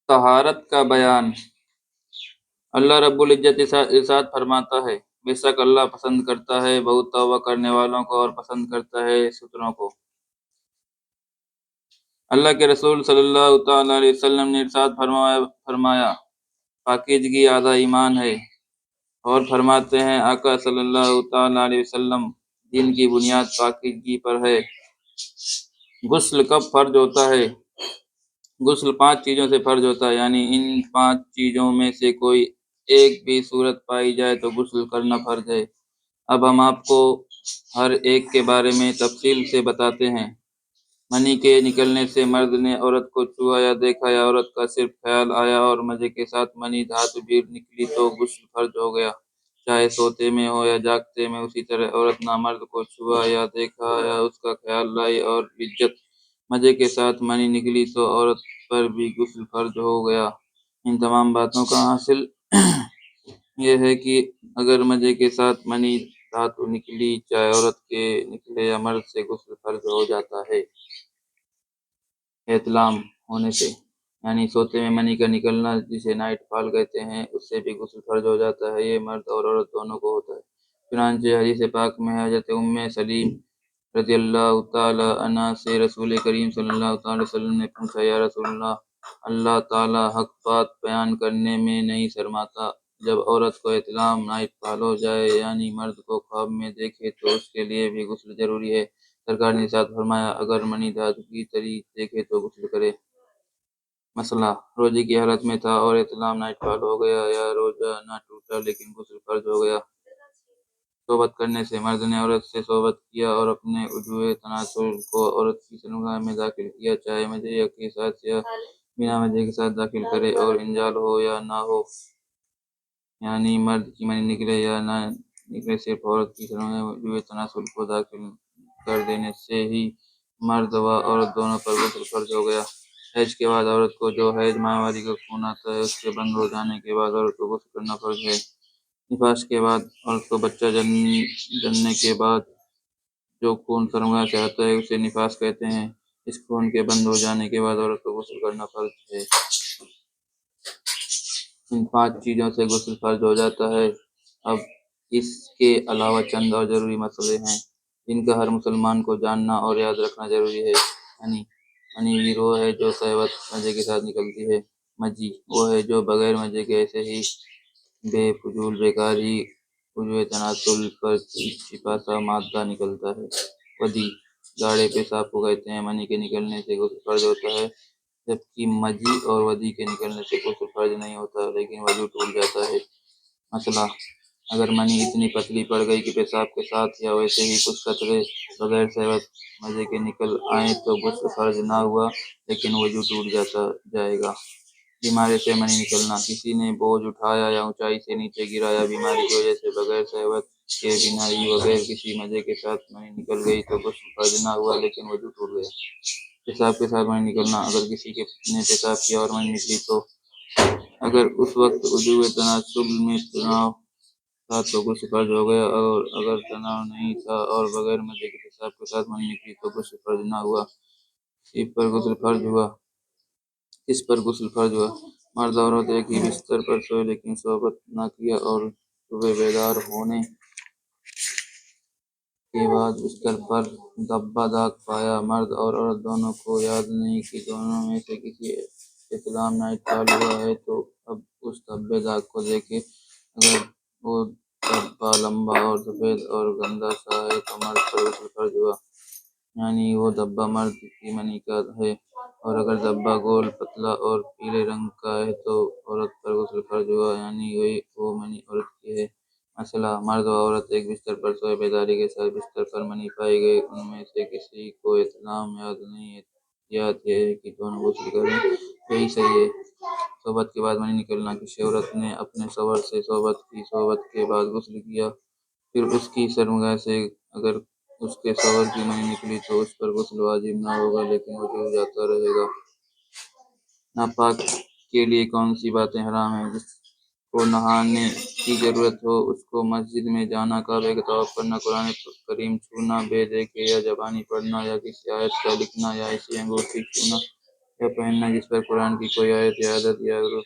طہارت کا بیان۔ اللہ رب العزت ارشاد فرماتا ہے، بے شک اللہ پسند کرتا ہے بہت توبہ کرنے والوں کو اور پسند کرتا ہے ستروں کو۔ اللہ کے رسول صلی اللہ تعالیٰ علیہ وسلم نے ارشاد فرمایا پاکیزگی آدھا ایمان ہے، اور فرماتے ہیں آقا صلی اللہ تعالیٰ علیہ وسلم دین کی بنیاد پاکیزگی پر ہے۔ غسل کب فرض ہوتا ہے؟ غسل 5 چیزوں سے فرض ہوتا ہے، یعنی ان 5 چیزوں میں سے کوئی ایک بھی صورت پائی جائے تو غسل کرنا فرض ہے۔ اب ہم آپ کو ہر ایک کے بارے میں تفصیل سے بتاتے ہیں۔ منی کے نکلنے سے مرد نے عورت کو چھوا یا دیکھا یا عورت کا صرف خیال آیا اور مزے کے ساتھ منی دھات بھی نکلی تو غسل فرض ہو گیا، چاہے سوتے میں ہو یا جاگتے میں۔ اسی طرح عورت نہ مرد کو چھوا یا دیکھا یا اس کا خیال لائی اور لذت مزے کے ساتھ منی نکلی تو عورت پر بھی غسل فرض ہو گیا۔ ان تمام باتوں کا حاصل یہ ہے کہ اگر مزے کے ساتھ منی دھاتو نکلی، چاہے عورت کے نکلے یا مرد سے، غسل فرض ہو جاتا ہے۔ احتلام ہونے سے، یعنی سوتے میں منی کا نکلنا جسے نائٹ فال کہتے ہیں، اس سے بھی غسل فرض ہو جاتا ہے۔ یہ مرد اور عورت دونوں کو ہوتا ہے۔ چنانچہ حدیث پاک میں حضرت ام سلیم رضی اللہ تعالی عنہا سے رسول کریم صلی اللہ تعالی وسلم نے پوچھا، یا رسول اللہ تعالیٰ حق بات بیان کرنے میں نہیں شرماتا، جب عورت کو احتلام نائٹ فال ہو جائے یعنی مرد کو خواب میں دیکھے تو اس کے لیے بھی غسل ضروری ہے؟ سرکار نے ارشاد فرمایا اگر منی دھات کی طرح دیکھے تو غسل کرے۔ مسئلہ، روزے کی حالت میں تھا اور احتلام نائٹ فال ہو گیا، یا روزہ نہ ٹوٹا لیکن غسل فرض ہو گیا۔ صحبت کرنے سے، مرد نے عورت سے صحبت کیا اور اپنے عضو تناسل کو عورت کی سرگاہ میں داخل کیا، چاہے مزے کے ساتھ یا بنا مزے کے ساتھ داخل کرے، اور انزال ہو یا نہ ہو، یعنی مرد کی منی نکلے یا نہ نکلے، صرف عورت کی سرگاہ میں عضو تناسل کو داخل کر دینے سے ہی مرد و عورت دونوں پر غسل فرض ہو گیا۔ حیض کے بعد عورت کو جو حیض ماہواری کا خون آتا ہے، اس کے بند ہو جانے کے بعد عورت کو غسل کرنا فرض ہے۔ نفاس کے بعد عورت کو بچہ جننے کے بعد جو خون سرگاہ سے آتا ہے اسے نفاس کہتے ہیں۔ اس خون کے بند ہو جانے کے بعد عورت کو غسل کرنا فرض ہے۔ ان 5 چیزوں سے غسل فرض ہو جاتا ہے۔ اب اس کے علاوہ چند اور ضروری مسئلے ہیں جن کا ہر مسلمان کو جاننا اور یاد رکھنا ضروری ہے۔ منی وہ ہے جو صحبت مزے کے ساتھ نکلتی ہے۔ مجی وہ ہے جو بغیر مزے کے ایسے ہی بے فضول بیکار ہی عضو تناسل پر چپچپا سا مادہ نکلتا ہے۔ ودی گاڑے پیشاب کو کہتے ہیں۔ منی کے نکلنے سے غسل فرض ہوتا ہے، جبکہ مجی اور ودی کے نکلنے سے غسل فرض نہیں ہوتا لیکن وضو ٹوٹ جاتا ہے۔ مسئلہ، اگر منی اتنی پتلی پڑ گئی کہ پیشاب کے ساتھ یا ویسے ہی کچھ قطرے بغیر صحبت مزے کے نکل آئیں تو غسل فرض نہ ہوا لیکن وضو ٹوٹ جائے گا۔ بیماری سے منی نکلنا، کسی نے بوجھ اٹھایا یا اونچائی سے نیچے گرایا، بیماری کی وجہ سے بغیر صحبت کے بنا ہی بغیر کسی مزے کے ساتھ منی نکل گئی تو غسل فرض نہ ہوا لیکن وضو ٹوٹ گیا۔ پیشاب کے ساتھ منی نکلنا، اگر کسی نے پیشاب کیا اور منی نکلی تو اگر اس وقت عضو تناسل میں تناؤ تھا تو غسل فرض ہو گیا، اور اگر تناؤ نہیں تھا اور بغیر مزے کے پیشاب کے ساتھ منی نکلی تو غسل فرض نہ ہوا۔ اس پر غسل فرض ہوا۔ مرد اور عورت ایک ہی بستر پر سوئے لیکن صحبت نہ کیا اور صبح بیدار ہونے کے بعد بستر پر دھبا داغ پایا۔ مرد اور عورت دونوں کو یاد نہیں کہ دونوں میں سے کسی احتلام نائٹ فال ہوا ہے تو اب اس دھبے داغ کو دیکھے، اگر وہ دھبا لمبا اور سفید اور گندا سا ہے تو مرد پر غسل فرض ہوا، یعنی وہ دھبا مرد کی منی کا ہے، اور اگر دھبا گول پتلا اور پیلے رنگ کا ہے تو عورت پر غسل فرض ہوا، یعنی وہ منی عورت کی ہے۔ مسئلہ، مرد و عورت ایک بستر پر سوئے، بیداری کے ساتھ بستر پر منی پائی گئی، ان میں سے کسی کو احتلام یاد نہیں، احتیاط یہ ہے کہ دونوں غسل کریں، یہی صحیح ہے۔ صحبت کے بعد منی نکلنا، کسی عورت نے اپنے شوہر سے صحبت کی، صحبت کے بعد غسل کیا، پھر اس کی سرگاہ سے اگر اس کے شوہر کی منی نکلی تو اس پر غسل واجب نہ ہوگا لیکن وضو جاتا رہے گا۔ ناپاک کے لیے کون سی باتیں حرام ہیں؟ جس کو نہانے کی ضرورت ہو اس کو مسجد میں جانا، کعبے کا طواف کرنا، قرآن کریم چھونا بے دیکھے یا زبانی پڑھنا، یا کسی آیت کا لکھنا، یا ایسی انگوٹھی چھونا یا پہننا جس پر قرآن کی کوئی آیت یا عادت یا حروف